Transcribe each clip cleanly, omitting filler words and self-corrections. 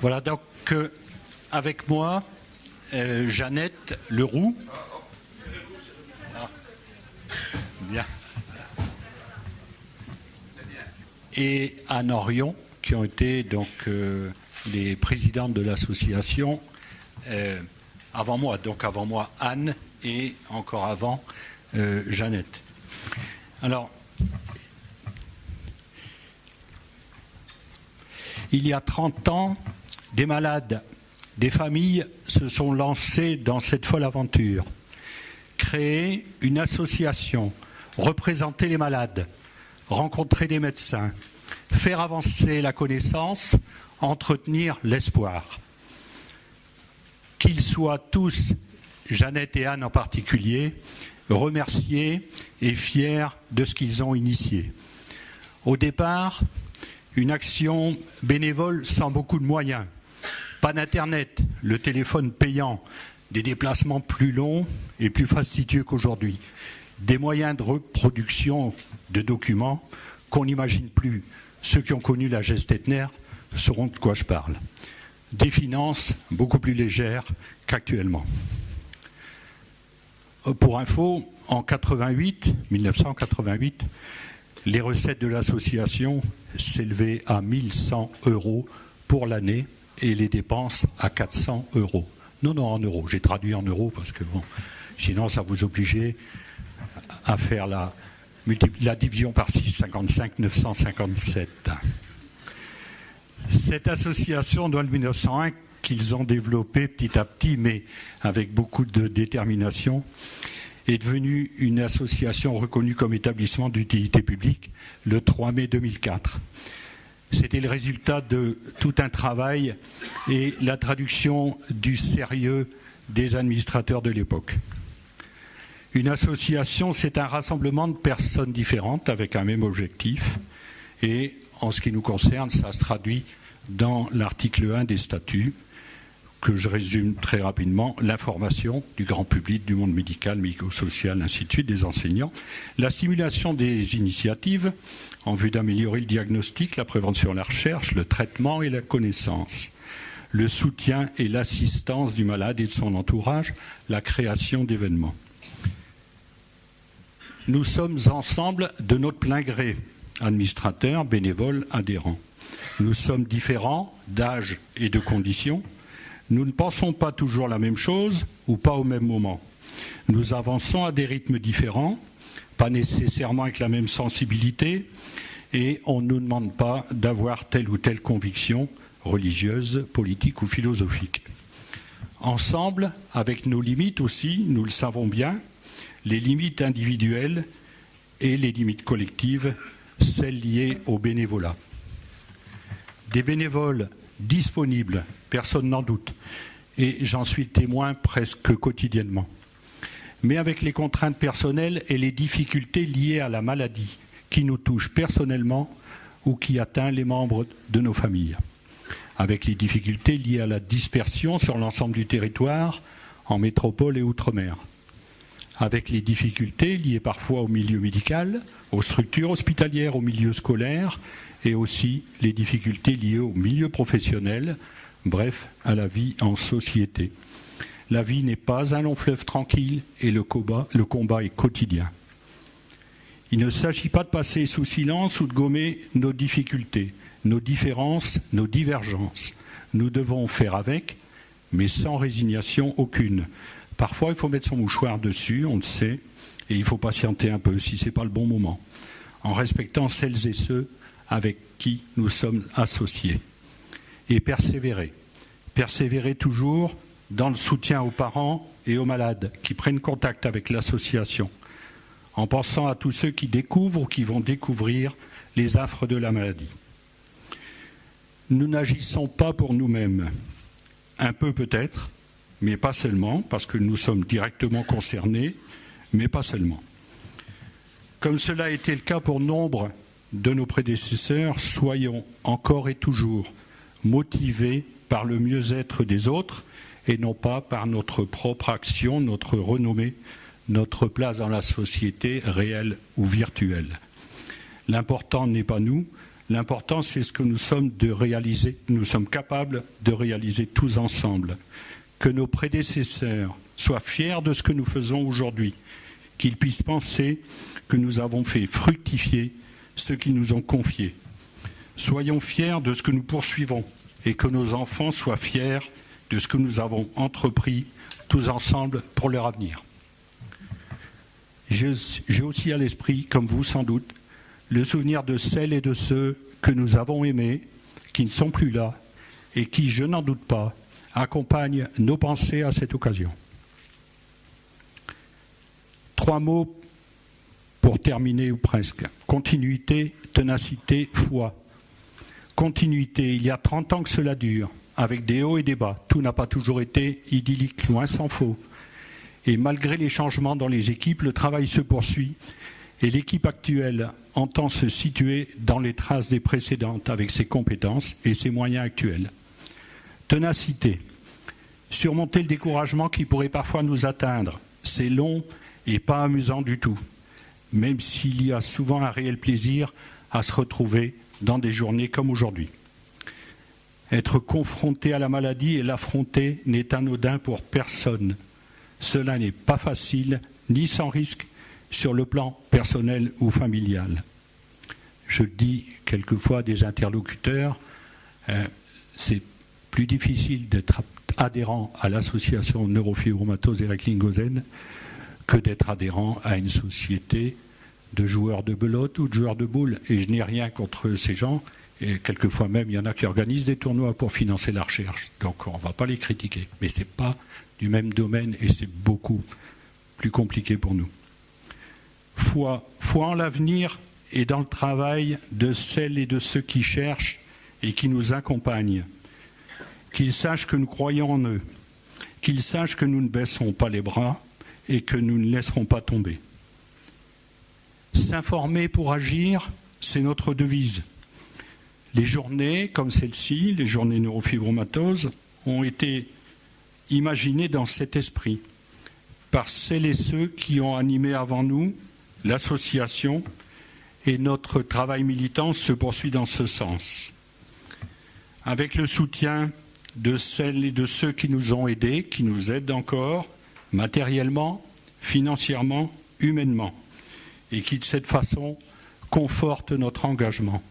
Voilà, donc avec moi, Jeannette Leroux. Bien. Et Anne Orion, qui ont été donc les présidentes de l'association avant moi. Donc avant moi, Anne, et encore avant, Jeannette. Alors, il y a 30 ans, des malades, des familles se sont lancées dans cette folle aventure. Créer une association, représenter les malades, rencontrer des médecins, faire avancer la connaissance, entretenir l'espoir. Qu'ils soient tous, Jeannette et Anne en particulier, remerciés et fiers de ce qu'ils ont initié. Au départ, une action bénévole sans beaucoup de moyens. Pas d'internet, le téléphone payant, des déplacements plus longs et plus fastidieux qu'aujourd'hui. Des moyens de reproduction de documents qu'on n'imagine plus. Ceux qui ont connu la Gestetner sauront de quoi je parle. Des finances beaucoup plus légères qu'actuellement. Pour info, en 1988, les recettes de l'association s'élevaient à 1 100 € pour l'année et les dépenses à 400 €. Non, en euros. J'ai traduit en euros parce que bon, sinon ça vous obligeait à faire la division par 6, 55 957. Cette association de 1901 qu'ils ont développée petit à petit, mais avec beaucoup de détermination, est devenue une association reconnue comme établissement d'utilité publique le 3 mai 2004. C'était le résultat de tout un travail et la traduction du sérieux des administrateurs de l'époque. Une association, c'est un rassemblement de personnes différentes avec un même objectif. Et en ce qui nous concerne, ça se traduit dans l'article 1 des statuts, que je résume très rapidement: l'information du grand public, du monde médical, médico-social, ainsi de suite, des enseignants, la stimulation des initiatives en vue d'améliorer le diagnostic, la prévention, la recherche, le traitement et la connaissance, le soutien et l'assistance du malade et de son entourage, la création d'événements. Nous sommes ensemble de notre plein gré, administrateurs, bénévoles, adhérents. Nous sommes différents d'âge et de conditions. Nous ne pensons pas toujours la même chose ou pas au même moment. Nous avançons à des rythmes différents, pas nécessairement avec la même sensibilité, et on ne nous demande pas d'avoir telle ou telle conviction religieuse, politique ou philosophique. Ensemble, avec nos limites aussi, nous le savons bien, les limites individuelles et les limites collectives, celles liées au bénévolat. Des bénévoles disponibles, personne n'en doute, et j'en suis témoin presque quotidiennement. Mais avec les contraintes personnelles et les difficultés liées à la maladie qui nous touchent personnellement ou qui atteint les membres de nos familles. Avec les difficultés liées à la dispersion sur l'ensemble du territoire, en métropole et outre-mer. Avec les difficultés liées parfois au milieu médical, aux structures hospitalières, au milieu scolaire, et aussi les difficultés liées au milieu professionnel, bref, à la vie en société. La vie n'est pas un long fleuve tranquille et le combat est quotidien. Il ne s'agit pas de passer sous silence ou de gommer nos difficultés, nos différences, nos divergences. Nous devons faire avec, mais sans résignation aucune. Parfois, il faut mettre son mouchoir dessus, on le sait, et il faut patienter un peu si ce n'est pas le bon moment, en respectant celles et ceux avec qui nous sommes associés. Et persévérer. Persévérer toujours dans le soutien aux parents et aux malades qui prennent contact avec l'association, en pensant à tous ceux qui découvrent ou qui vont découvrir les affres de la maladie. Nous n'agissons pas pour nous-mêmes, un peu peut-être, mais pas seulement, parce que nous sommes directement concernés, mais pas seulement. Comme cela a été le cas pour nombre de nos prédécesseurs, soyons encore et toujours motivés par le mieux-être des autres et non pas par notre propre action, notre renommée, notre place dans la société réelle ou virtuelle. L'important n'est pas nous, L'important, c'est ce que nous sommes capables de réaliser tous ensemble. Que nos prédécesseurs soient fiers de ce que nous faisons aujourd'hui, qu'ils puissent penser que nous avons fait fructifier ce qu'ils nous ont confié. Soyons fiers de ce que nous poursuivons et que nos enfants soient fiers de ce que nous avons entrepris tous ensemble pour leur avenir. J'ai aussi à l'esprit, comme vous sans doute, le souvenir de celles et de ceux que nous avons aimés, qui ne sont plus là et qui, je n'en doute pas, accompagnent nos pensées à cette occasion. 3 mots pour terminer ou presque. Continuité, ténacité, foi. Continuité, il y a 30 ans que cela dure, avec des hauts et des bas. Tout n'a pas toujours été idyllique, loin s'en faut. Et malgré les changements dans les équipes, le travail se poursuit et l'équipe actuelle entend se situer dans les traces des précédentes avec ses compétences et ses moyens actuels. Ténacité, surmonter le découragement qui pourrait parfois nous atteindre. C'est long et pas amusant du tout, même s'il y a souvent un réel plaisir à se retrouver dans des journées comme aujourd'hui. Être confronté à la maladie et l'affronter n'est anodin pour personne. Cela n'est pas facile, ni sans risque, sur le plan personnel ou familial. Je le dis quelquefois à des interlocuteurs, c'est plus difficile d'être adhérent à l'association Neurofibromatose Eric Lingozen que d'être adhérent à une société de joueurs de belote ou de joueurs de boules. Et je n'ai rien contre ces gens. Et quelquefois même, il y en a qui organisent des tournois pour financer la recherche. Donc on ne va pas les critiquer. Mais ce n'est pas du même domaine et c'est beaucoup plus compliqué pour nous. Foi en l'avenir et dans le travail de celles et de ceux qui cherchent et qui nous accompagnent. Qu'ils sachent que nous croyons en eux. Qu'ils sachent que nous ne baisserons pas les bras et que nous ne laisserons pas tomber. S'informer pour agir, c'est notre devise. Les journées comme celle-ci, les journées neurofibromatose, ont été imaginées dans cet esprit par celles et ceux qui ont animé avant nous l'association et notre travail militant se poursuit dans ce sens. Avec le soutien de celles et de ceux qui nous ont aidés, qui nous aident encore, matériellement, financièrement, humainement, et qui de cette façon confortent notre engagement.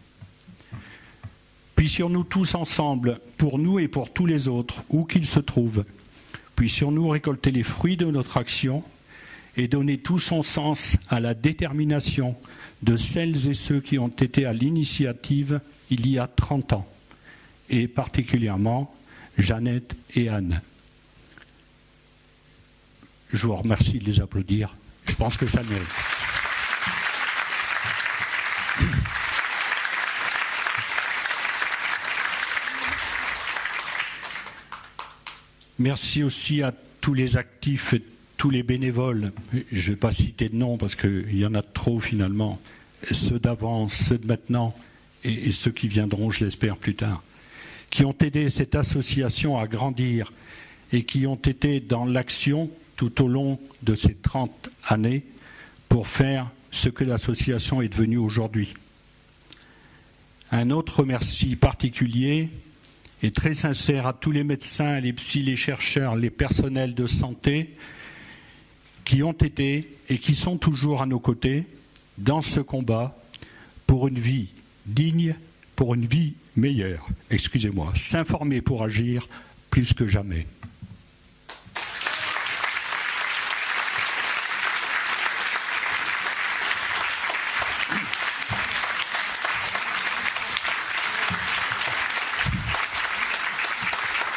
Puissions-nous tous ensemble, pour nous et pour tous les autres, où qu'ils se trouvent, puissions-nous récolter les fruits de notre action et donner tout son sens à la détermination de celles et ceux qui ont été à l'initiative il y a 30 ans, et particulièrement Jeannette et Anne. Je vous remercie de les applaudir. Je pense que ça le mérite. Merci aussi à tous les actifs et tous les bénévoles. Je ne vais pas citer de noms parce qu'il y en a trop finalement. Ceux d'avant, ceux de maintenant et ceux qui viendront, je l'espère, plus tard. Qui ont aidé cette association à grandir et qui ont été dans l'action tout au long de ces 30 années pour faire ce que l'association est devenue aujourd'hui. Un autre merci particulier et très sincère à tous les médecins, les psys, les chercheurs, les personnels de santé qui ont été et qui sont toujours à nos côtés dans ce combat pour une vie digne, pour une vie meilleure. Excusez-moi, s'informer pour agir plus que jamais.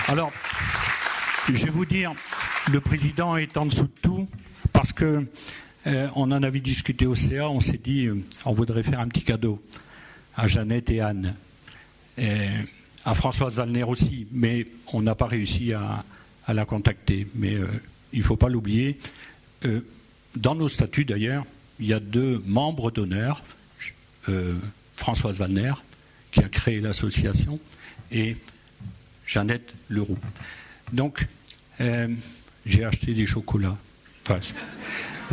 Alors, je vais vous dire, le président est en dessous de tout, parce que on en avait discuté au CA, on s'est dit, on voudrait faire un petit cadeau à Jeannette et Anne, et à Françoise Wallner aussi, mais on n'a pas réussi à la contacter. Mais il ne faut pas l'oublier. Dans nos statuts d'ailleurs, il y a 2 membres d'honneur, Françoise Wallner, qui a créé l'association, et Jeannette Leroux. Donc, j'ai acheté des chocolats. Enfin,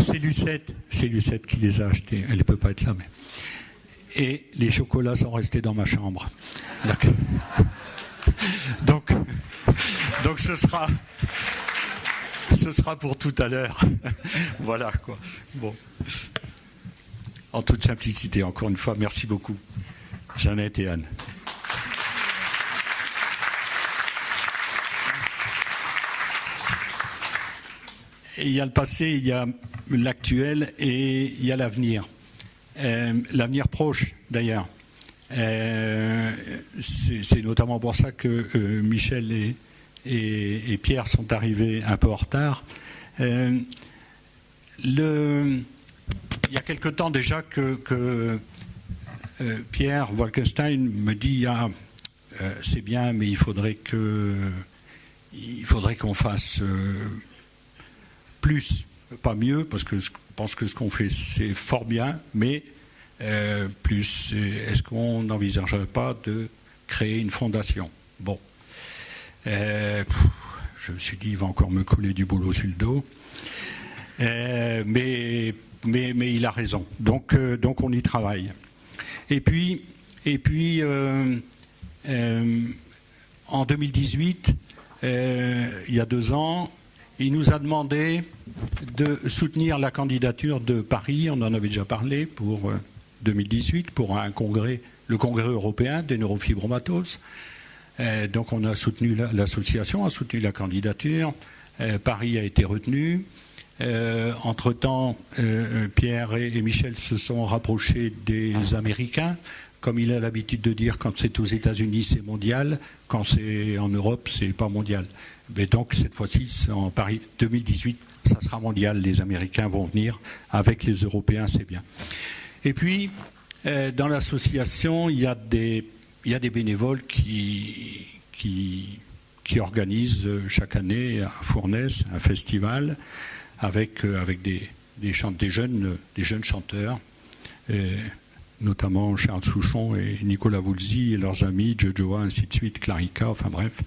c'est Lucette qui les a achetés. Elle ne peut pas être là. Mais... et les chocolats sont restés dans ma chambre. Donc ce sera pour tout à l'heure. Voilà, quoi. Bon. En toute simplicité, encore une fois, merci beaucoup, Jeannette et Anne. Et il y a le passé, il y a l'actuel et il y a l'avenir. L'avenir proche, d'ailleurs. C'est notamment pour ça que Michel et Pierre sont arrivés un peu en retard. Il y a quelque temps déjà que Pierre Wolkenstein me dit c'est bien, mais il faudrait qu'on fasse plus, pas mieux, parce que je pense que ce qu'on fait c'est fort bien, mais plus. Est-ce qu'on n'envisagerait pas de créer une fondation? Bon. Je me suis dit, il va encore me coller du boulot sur le dos. Mais il a raison. Donc on y travaille. Et puis en 2018, il y a 2 ans, il nous a demandé de soutenir la candidature de Paris, on en avait déjà parlé, pour 2018, pour le congrès européen des neurofibromatoses. Donc on a soutenu, l'association a soutenu la candidature, Paris a été retenu. Entre-temps, Pierre et Michel se sont rapprochés des Américains. Comme il a l'habitude de dire, quand c'est aux États-Unis, c'est mondial. Quand c'est en Europe, c'est pas mondial. Mais donc, cette fois-ci, en Paris 2018, ça sera mondial. Les Américains vont venir. Avec les Européens, c'est bien. Et puis, dans l'association, il y a des bénévoles qui organisent chaque année à Fournaise un festival avec des jeunes chanteurs. Notamment Charles Souchon et Nicolas Woolsey et leurs amis, Jojoa, ainsi de suite, Clarica, enfin bref,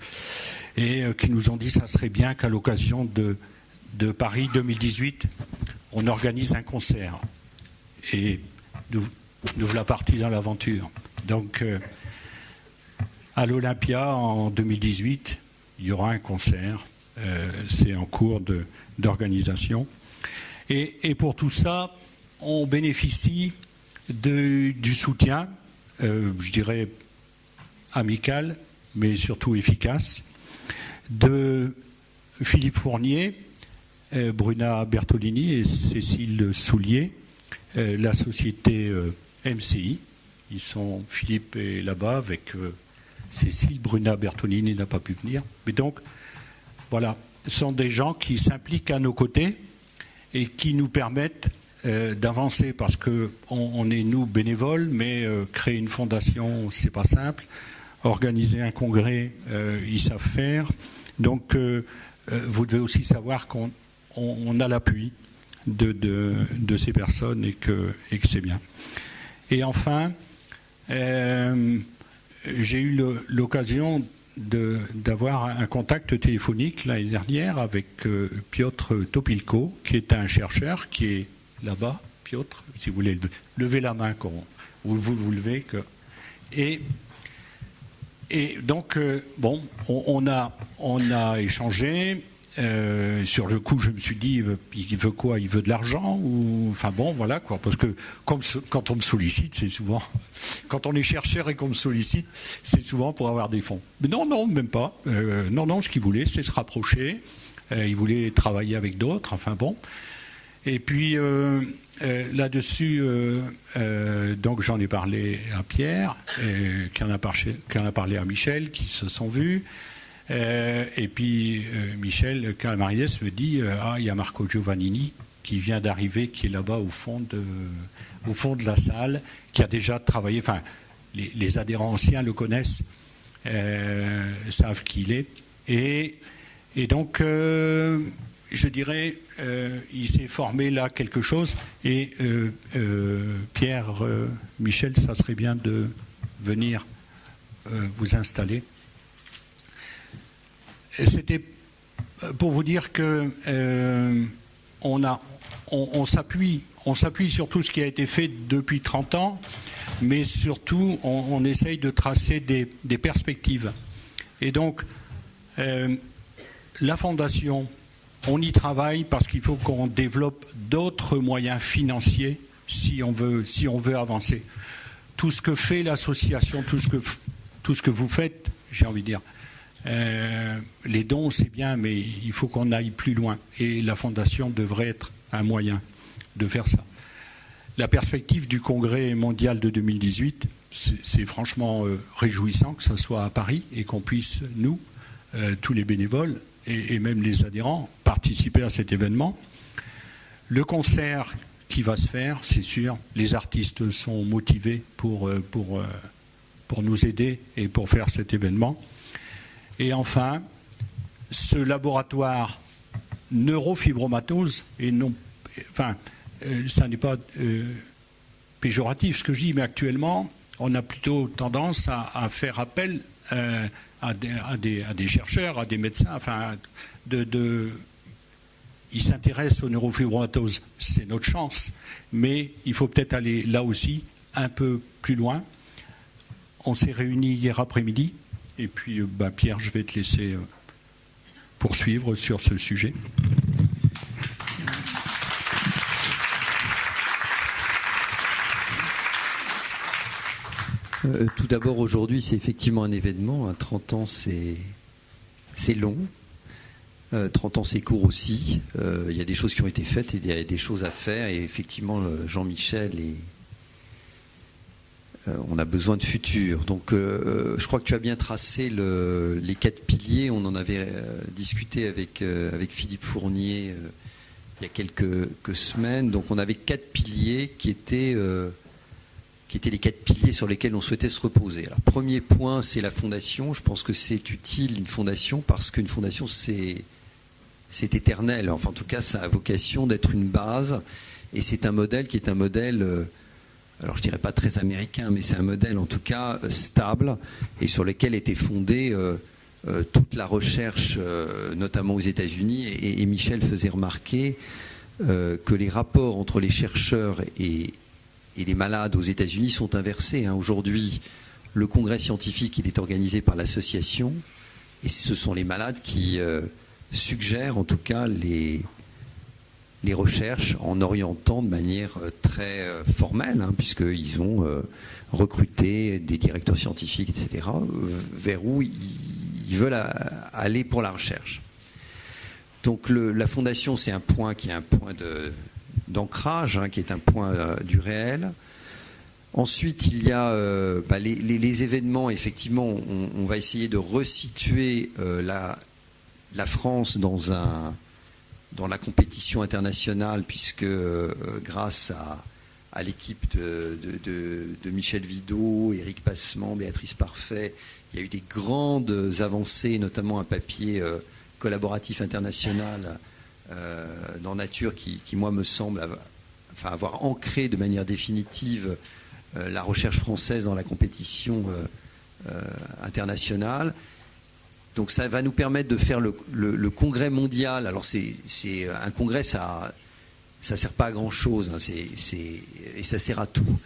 et qui nous ont dit que ça serait bien qu'à l'occasion de Paris 2018, on organise un concert. Et nous voilà partis dans l'aventure. Donc, à l'Olympia, en 2018, il y aura un concert. C'est en cours d'organisation. Et pour tout ça, on bénéficie du soutien, je dirais amical, mais surtout efficace, de Philippe Fournier, Bruna Bertolini et Cécile Soulier, la société MCI. Philippe est là-bas avec Cécile. Bruna Bertolini n'a pas pu venir. Mais donc, voilà, ce sont des gens qui s'impliquent à nos côtés et qui nous permettent d'avancer, parce qu'on est, nous, bénévoles, mais créer une fondation, c'est pas simple. Organiser un congrès, ils savent faire. Donc, vous devez aussi savoir qu'on a l'appui de ces personnes et que c'est bien. Et enfin, j'ai eu l'occasion d'avoir un contact téléphonique l'année dernière avec Piotr Topilko, qui est un chercheur qui est là-bas. Piotr, si vous voulez lever la main, vous levez. Et donc, bon, on a échangé. Sur le coup, je me suis dit, il veut quoi? Il veut de l'argent? Enfin bon, voilà quoi. Parce que quand on me sollicite, c'est souvent... Quand on est chercheur et qu'on me sollicite, c'est souvent pour avoir des fonds. Mais non, même pas. Non, ce qu'il voulait, c'est se rapprocher. Il voulait travailler avec d'autres. Enfin bon. Et puis, là-dessus, donc j'en ai parlé à Pierre, qui en a parlé à Michel, qui se sont vus. Et puis Michel Calmariès me dit il y a Marco Giovannini qui vient d'arriver, qui est là-bas au fond de la salle, qui a déjà travaillé, enfin les adhérents anciens le connaissent, savent qui il est, et donc je dirais il s'est formé là quelque chose, et Pierre, Michel, ça serait bien de venir vous installer. C'était pour vous dire que on s'appuie, on s'appuie sur tout ce qui a été fait depuis 30 ans, mais surtout, on essaye de tracer des perspectives. Et donc, la Fondation, on y travaille parce qu'il faut qu'on développe d'autres moyens financiers si on veut avancer. Tout ce que fait l'association, tout ce que vous faites, j'ai envie de dire, les dons, c'est bien, mais il faut qu'on aille plus loin. Et la Fondation devrait être un moyen de faire ça. La perspective du Congrès mondial de 2018, c'est franchement réjouissant que ça soit à Paris et qu'on puisse, nous, tous les bénévoles et même les adhérents, participer à cet événement. Le concert qui va se faire, c'est sûr, les artistes sont motivés pour nous aider et pour faire cet événement. Et enfin, ce laboratoire neurofibromatose, et non, enfin, ça n'est pas péjoratif ce que je dis, mais actuellement, on a plutôt tendance à faire appel à des chercheurs, à des médecins, enfin, ils s'intéressent aux neurofibromatoses. C'est notre chance, mais il faut peut-être aller là aussi un peu plus loin. On s'est réunis hier après-midi, et puis Pierre, je vais te laisser poursuivre sur ce sujet. Tout d'abord, aujourd'hui, c'est effectivement un événement. 30 ans, c'est long. 30 ans, c'est court aussi. Il y a des choses qui ont été faites et il y a des choses à faire. Et effectivement, Jean-Michel, on a besoin de futur. Donc, je crois que tu as bien tracé les 4 piliers. On en avait discuté avec Philippe Fournier il y a quelques semaines. Donc, on avait 4 piliers qui étaient les 4 piliers sur lesquels on souhaitait se reposer. Alors, premier point, c'est la fondation. Je pense que c'est utile, une fondation, parce qu'une fondation, c'est éternel. Enfin, en tout cas, ça a vocation d'être une base. Et c'est un modèle qui est un modèle, alors je dirais pas très américain, mais c'est un modèle en tout cas stable et sur lequel était fondée toute la recherche, notamment aux États-Unis. Et Michel faisait remarquer que les rapports entre les chercheurs et les malades aux États-Unis sont inversés. Aujourd'hui, le congrès scientifique, il est organisé par l'association, et ce sont les malades qui suggèrent en tout cas les recherches en orientant de manière très formelle, puisqu'ils ont recruté des directeurs scientifiques, etc., vers où ils veulent aller pour la recherche. Donc la fondation, c'est un point qui est un point d'ancrage, qui est un point du réel. Ensuite, il y a les événements. Effectivement, on va essayer de resituer la France dans la compétition internationale, puisque grâce à l'équipe de Michel Vido, Éric Passement, Béatrice Parfait, il y a eu des grandes avancées, notamment un papier collaboratif international dans Nature qui moi me semble avoir ancré de manière définitive la recherche française dans la compétition internationale. Donc ça va nous permettre de faire le congrès mondial. Alors c'est un congrès, ça sert pas à grand chose, et ça sert à tout.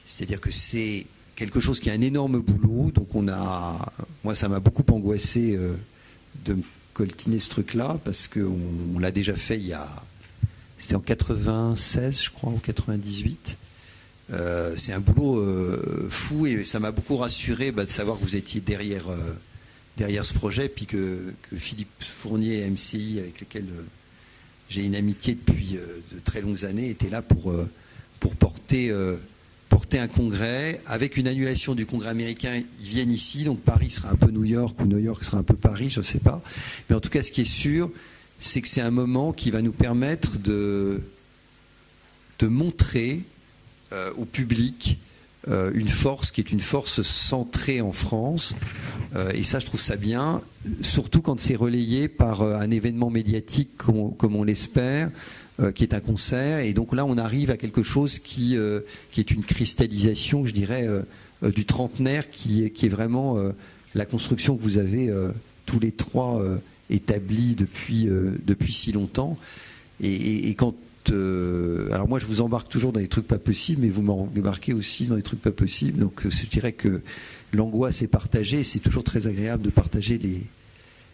C'est-à-dire que c'est quelque chose qui a un énorme boulot. Donc moi ça m'a beaucoup angoissé de me coltiner ce truc-là, parce qu'on l'a déjà fait c'était en 96, je crois, ou 98. C'est un boulot fou, et ça m'a beaucoup rassuré de savoir que vous étiez derrière ce projet, puis que Philippe Fournier et MCI, avec lesquels j'ai une amitié depuis de très longues années, étaient là pour porter un congrès. Avec une annulation du congrès américain, ils viennent ici, donc Paris sera un peu New York, ou New York sera un peu Paris, je ne sais pas. Mais en tout cas, ce qui est sûr, c'est que c'est un moment qui va nous permettre de montrer au public une force qui est une force centrée en France, et ça je trouve ça bien, surtout quand c'est relayé par un événement médiatique comme on l'espère, qui est un concert. Et donc là on arrive à quelque chose qui est une cristallisation, je dirais, du trentenaire, qui est vraiment la construction que vous avez tous les trois établie depuis si longtemps. Et quand alors moi, je vous embarque toujours dans des trucs pas possibles, mais vous m'embarquez aussi dans des trucs pas possibles. Donc, je dirais que l'angoisse est partagée. C'est toujours très agréable de partager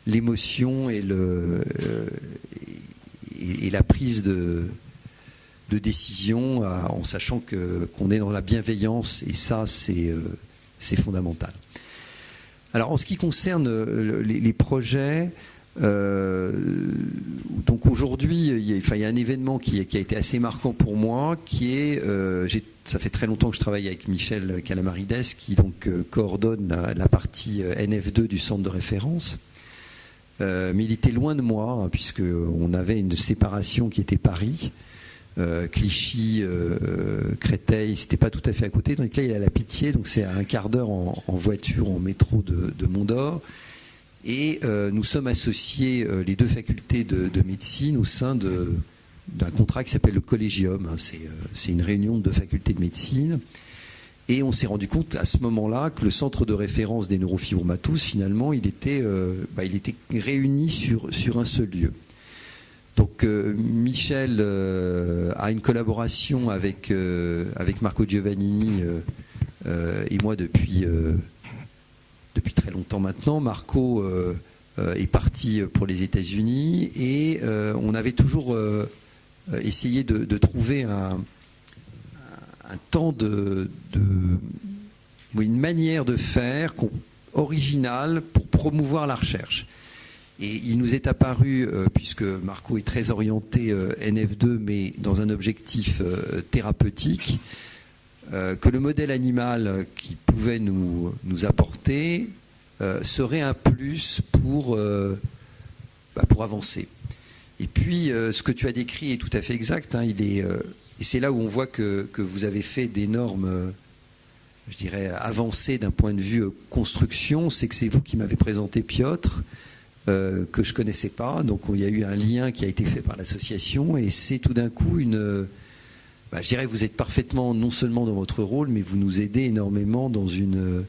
l'émotion et la prise de décision en sachant qu'on est dans la bienveillance. Et ça, c'est fondamental. Alors, en ce qui concerne les projets... donc aujourd'hui, il y a un événement qui a été assez marquant pour moi, qui est, ça fait très longtemps que je travaille avec Michel Calamarides, qui donc coordonne la partie NF2 du centre de référence. Mais il était loin de moi, hein, puisqu'on avait une séparation qui était Paris, Clichy, Créteil, c'était pas tout à fait à côté. Donc là, il a la Pitié, donc c'est à un quart d'heure en voiture, en métro de Mont-d'Or. Et nous sommes associés, les deux facultés de médecine, au sein d'un contrat qui s'appelle le Collégium. C'est une réunion de deux facultés de médecine. Et on s'est rendu compte à ce moment-là que le centre de référence des neurofibromatoses, finalement, il était réuni sur un seul lieu. Donc Michel a une collaboration avec Marco Giovannini et moi depuis très longtemps maintenant. Marco est parti pour les États-Unis et on avait toujours essayé de trouver un temps une manière de faire originale pour promouvoir la recherche. Et il nous est apparu, puisque Marco est très orienté NF2, mais dans un objectif thérapeutique, que le modèle animal qu'il pouvait nous apporter serait un plus pour avancer. Et puis, ce que tu as décrit est tout à fait exact. Hein, et c'est là où on voit que vous avez fait d'énormes, je dirais, avancées d'un point de vue construction. C'est que c'est vous qui m'avez présenté Piotr, que je ne connaissais pas. Donc, il y a eu un lien qui a été fait par l'association. Et c'est tout d'un coup je dirais, vous êtes parfaitement, non seulement dans votre rôle, mais vous nous aidez énormément dans une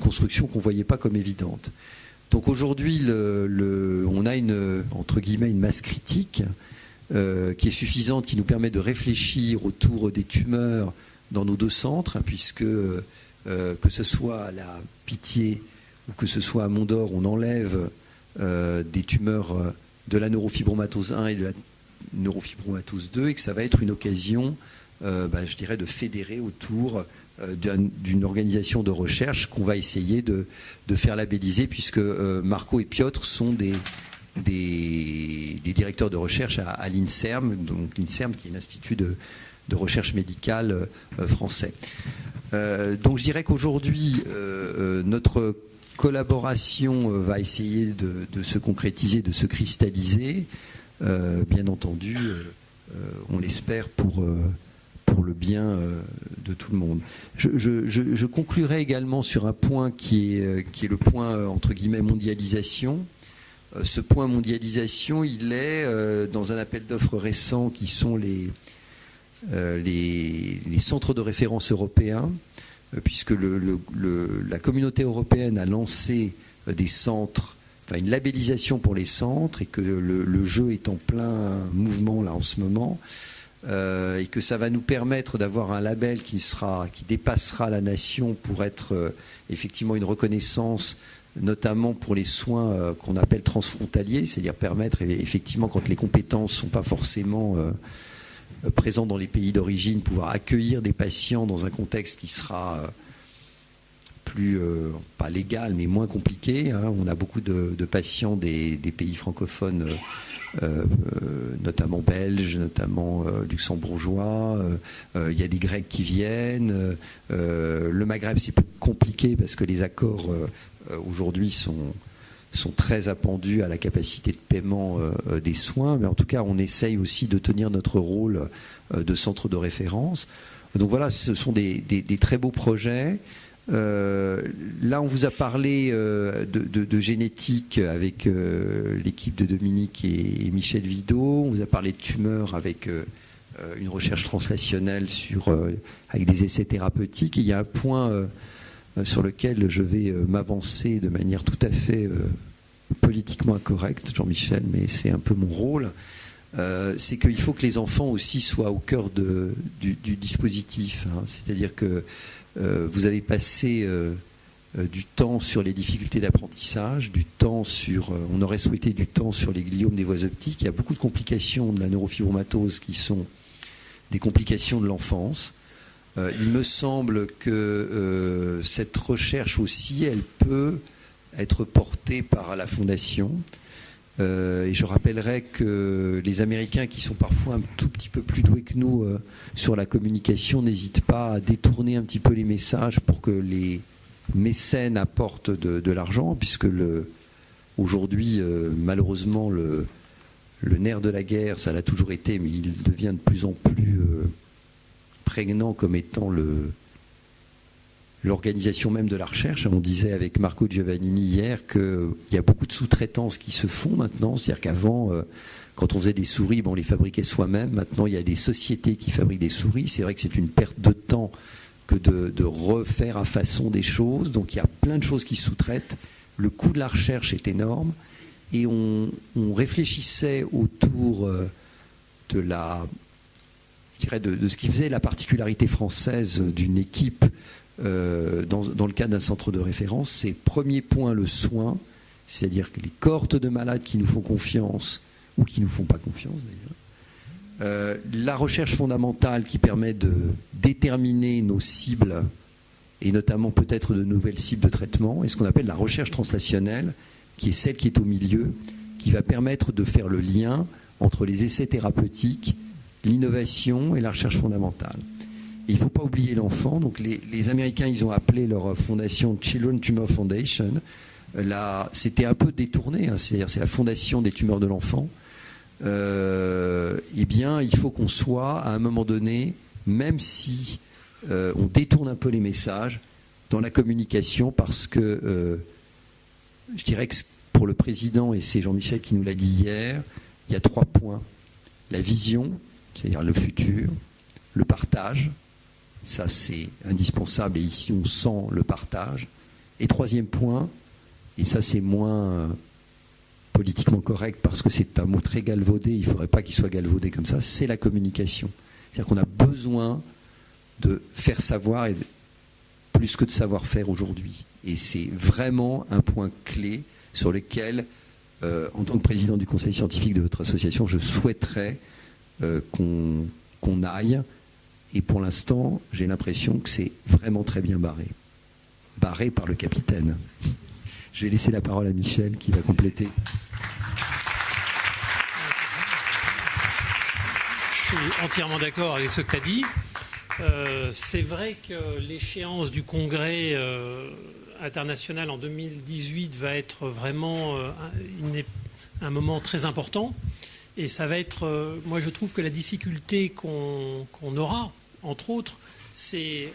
construction qu'on ne voyait pas comme évidente. Donc aujourd'hui, on a entre guillemets, une masse critique qui est suffisante, qui nous permet de réfléchir autour des tumeurs dans nos deux centres, hein, puisque que ce soit à la Pitié ou que ce soit à Mont-d'Or, on enlève des tumeurs de la neurofibromatose 1 et de la neurofibromatose 2, et que ça va être une occasion, je dirais, de fédérer autour d'une organisation de recherche qu'on va essayer de faire labelliser, puisque Marco et Piotr sont des directeurs de recherche à l'INSERM, donc l'INSERM qui est l'Institut de recherche médicale français. Donc je dirais qu'aujourd'hui, notre collaboration va essayer de se concrétiser, de se cristalliser, bien entendu, on l'espère pour le bien de tout le monde. Je conclurai également sur un point qui est le point, entre guillemets, mondialisation. Ce point mondialisation, il est dans un appel d'offres récent qui sont les centres de référence européens, puisque la communauté européenne a lancé des centres, une labellisation pour les centres, et que le jeu est en plein mouvement là en ce moment, et que ça va nous permettre d'avoir un label qui dépassera la nation pour être effectivement une reconnaissance, notamment pour les soins qu'on appelle transfrontaliers, c'est-à-dire permettre effectivement, quand les compétences ne sont pas forcément présentes dans les pays d'origine, pouvoir accueillir des patients dans un contexte qui sera plus, pas légal, mais moins compliqué. Hein. On a beaucoup de patients des pays francophones, notamment belges, notamment luxembourgeois. Il y a des Grecs qui viennent. Le Maghreb, c'est plus compliqué parce que les accords aujourd'hui sont très appendus à la capacité de paiement des soins. Mais en tout cas, on essaye aussi de tenir notre rôle de centre de référence. Donc voilà, ce sont des très beaux projets. Là, on vous a parlé de génétique avec l'équipe de Dominique et Michel Vidot. On vous a parlé de tumeurs avec une recherche translationnelle avec des essais thérapeutiques. Et il y a un point sur lequel je vais m'avancer de manière tout à fait politiquement incorrecte, Jean-Michel, mais c'est un peu mon rôle. c'est qu'il faut que les enfants aussi soient au cœur du dispositif. Hein. C'est-à-dire que vous avez passé du temps sur les difficultés d'apprentissage, du temps sur, on aurait souhaité du temps sur les gliomes des voies optiques. Il y a beaucoup de complications de la neurofibromatose qui sont des complications de l'enfance. Il me semble que cette recherche aussi, elle peut être portée par la Fondation. Et je rappellerai que les Américains, qui sont parfois un tout petit peu plus doués que nous sur la communication, n'hésitent pas à détourner un petit peu les messages pour que les mécènes apportent de l'argent, puisque aujourd'hui, malheureusement, le nerf de la guerre, ça l'a toujours été, mais il devient de plus en plus prégnant comme étant l'organisation même de la recherche. On disait avec Marco Giovannini hier qu'il y a beaucoup de sous-traitances qui se font maintenant. C'est-à-dire qu'avant, quand on faisait des souris, on les fabriquait soi-même. Maintenant, il y a des sociétés qui fabriquent des souris. C'est vrai que c'est une perte de temps que de refaire à façon des choses. Donc il y a plein de choses qui se sous-traitent. Le coût de la recherche est énorme. Et on réfléchissait autour de ce qui faisait la particularité française d'une équipe dans le cadre d'un centre de référence. C'est premier point le soin, c'est-à-dire que les cohortes de malades qui nous font confiance ou qui ne nous font pas confiance d'ailleurs. La recherche fondamentale qui permet de déterminer nos cibles et notamment peut-être de nouvelles cibles de traitement, et ce qu'on appelle la recherche translationnelle, qui est celle qui est au milieu, qui va permettre de faire le lien entre les essais thérapeutiques, l'innovation et la recherche fondamentale. Et il ne faut pas oublier l'enfant. Donc les Américains, ils ont appelé leur fondation Children Tumor Foundation. Là, c'était un peu détourné, hein, c'est-à-dire c'est la fondation des tumeurs de l'enfant. Eh bien, il faut qu'on soit, à un moment donné, même si on détourne un peu les messages, dans la communication, parce que je dirais que pour le président, et c'est Jean-Michel qui nous l'a dit hier, il y a 3 points. La vision, c'est-à-dire le futur, le partage, ça c'est indispensable, et ici on sent le partage. Et 3e point, et ça c'est moins politiquement correct parce que c'est un mot très galvaudé, il ne faudrait pas qu'il soit galvaudé comme ça, c'est la communication. C'est-à-dire qu'on a besoin de faire savoir, et plus que de savoir-faire aujourd'hui. Et c'est vraiment un point clé sur lequel, en tant que président du conseil scientifique de votre association, je souhaiterais qu'on aille. Et pour l'instant, j'ai l'impression que c'est vraiment très bien barré. Barré par le capitaine. Je vais laisser la parole à Michel qui va compléter. Je suis entièrement d'accord avec ce que tu as dit. C'est vrai que l'échéance du congrès international en 2018 va être vraiment un moment très important. Et ça va être, moi je trouve que la difficulté qu'on aura, entre autres, c'est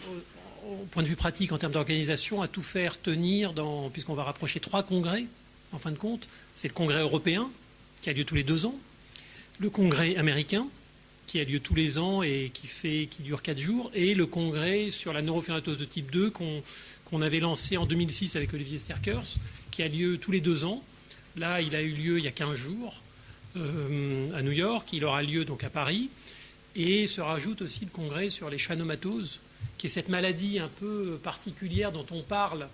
au point de vue pratique en termes d'organisation, à tout faire tenir puisqu'on va rapprocher 3 congrès, en fin de compte. C'est le congrès européen, qui a lieu tous les 2 ans, le congrès américain, qui a lieu tous les ans et qui dure 4 jours, et le congrès sur la neurofibromatose de type 2 qu'on avait lancé en 2006 avec Olivier Sterckers, qui a lieu tous les 2 ans. Là, il a eu lieu il y a 15 jours à New York, il aura lieu donc à Paris, et se rajoute aussi le congrès sur les schwannomatoses, qui est cette maladie un peu particulière dont on parle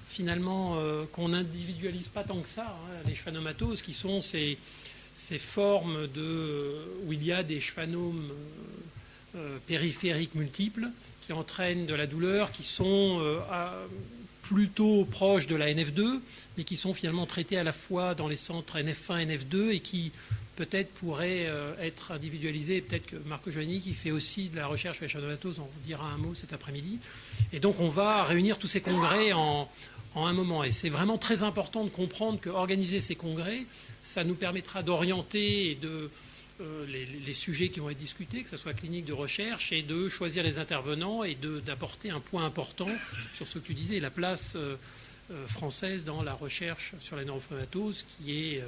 finalement, qu'on n'individualise pas tant que ça, hein, les schwannomatoses, qui sont ces formes où il y a des schwannomes périphériques multiples qui entraînent de la douleur, qui sont plutôt proches de la NF2, mais qui sont finalement traités à la fois dans les centres NF1 et NF2 et qui peut-être pourraient être individualisés. Peut-être que Marco Giovannini, qui fait aussi de la recherche sur les schwannomatoses, en dira un mot cet après-midi. Et donc on va réunir tous ces congrès en un moment. Et c'est vraiment très important de comprendre qu'organiser ces congrès, ça nous permettra d'orienter les sujets qui vont être discutés, que ce soit clinique de recherche, et de choisir les intervenants et d'apporter un point important sur ce que tu disais, la place française dans la recherche sur la neurofibromatose, qui est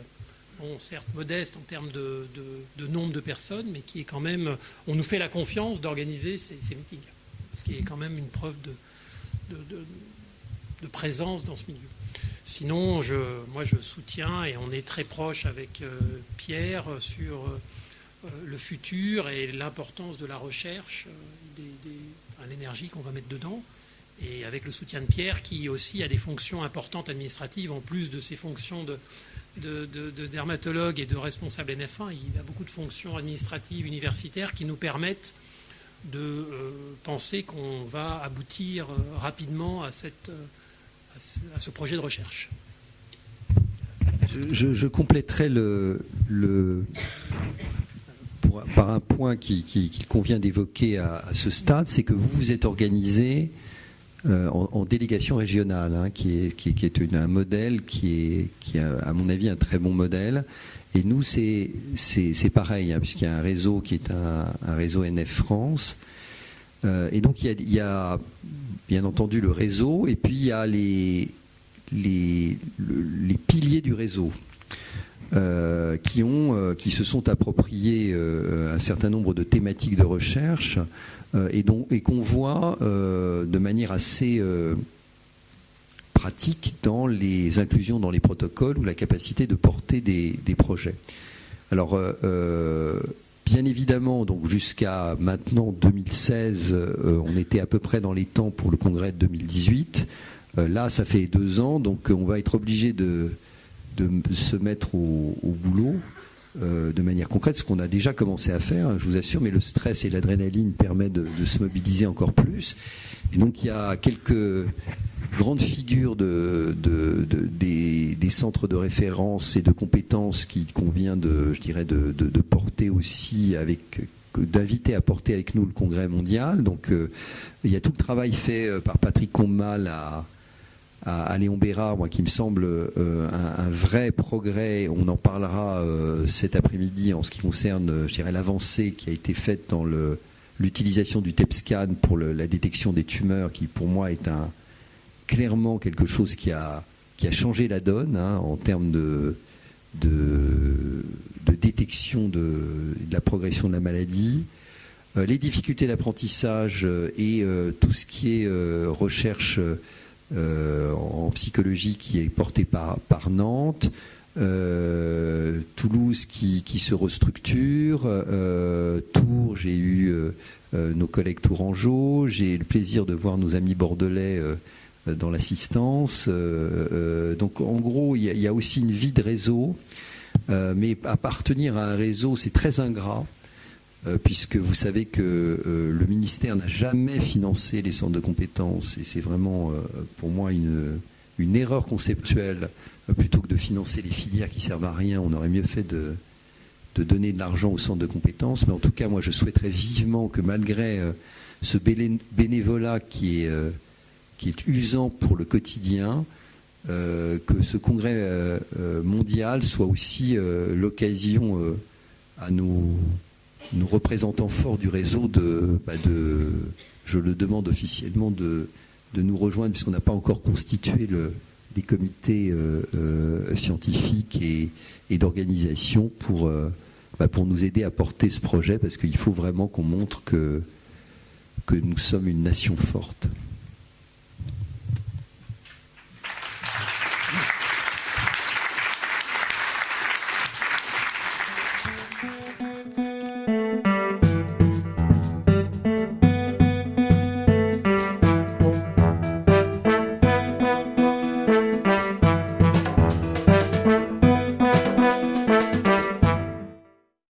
certes modeste en termes de nombre de personnes, mais qui est quand même, on nous fait la confiance d'organiser ces meetings, ce qui est quand même une preuve de présence dans ce milieu. Sinon, moi je soutiens, et on est très proche avec Pierre sur le futur et l'importance de la recherche, l'énergie qu'on va mettre dedans, et avec le soutien de Pierre qui aussi a des fonctions importantes administratives en plus de ses fonctions de dermatologue et de responsable NF1. Il a beaucoup de fonctions administratives, universitaires qui nous permettent de penser qu'on va aboutir rapidement à ce projet de recherche. Je compléterai par un point qu'il convient d'évoquer à ce stade, c'est que vous vous êtes organisé en délégation régionale, hein, qui est un modèle qui est, à mon avis, un très bon modèle. Et nous, c'est pareil, hein, puisqu'il y a un réseau qui est un réseau NF France. Et donc, il y a bien entendu le réseau, et puis il y a les piliers du réseau qui se sont appropriés un certain nombre de thématiques de recherche et qu'on voit de manière assez pratique dans les inclusions dans les protocoles ou la capacité de porter des projets. Alors, bien évidemment, donc jusqu'à maintenant 2016, on était à peu près dans les temps pour le congrès de 2018. Là, ça fait 2 ans, donc on va être obligé de se mettre au boulot de manière concrète, ce qu'on a déjà commencé à faire, je vous assure, mais le stress et l'adrénaline permettent de se mobiliser encore plus. Et donc il y a quelques grandes figures des centres de référence et de compétences qu'il convient de porter aussi d'inviter à porter avec nous le congrès mondial. Donc il y a tout le travail fait par Patrick Combemal à Léon Bérard, moi, qui me semble un vrai progrès. On en parlera cet après-midi en ce qui concerne, l'avancée qui a été faite dans l'utilisation du TEP-scan pour la détection des tumeurs, qui pour moi est clairement quelque chose qui a changé la donne, hein, en termes de détection de la progression de la maladie. Les difficultés d'apprentissage et tout ce qui est recherche en psychologie qui est porté par Nantes, Toulouse qui se restructure, Tours, j'ai eu nos collègues tourangeaux, j'ai le plaisir de voir nos amis bordelais dans l'assistance. Donc en gros, il y a aussi une vie de réseau, mais appartenir à un réseau, c'est très ingrat. Puisque vous savez que le ministère n'a jamais financé les centres de compétences, et c'est vraiment pour moi une erreur conceptuelle. Plutôt que de financer les filières qui servent à rien, on aurait mieux fait de donner de l'argent aux centres de compétences. Mais en tout cas, moi je souhaiterais vivement que malgré ce bénévolat qui est usant pour le quotidien, que ce congrès mondial soit aussi l'occasion à nos représentants forts du réseau je le demande officiellement, de nous rejoindre, puisqu'on n'a pas encore constitué des comités scientifiques et d'organisation pour nous aider à porter ce projet, parce qu'il faut vraiment qu'on montre que nous sommes une nation forte.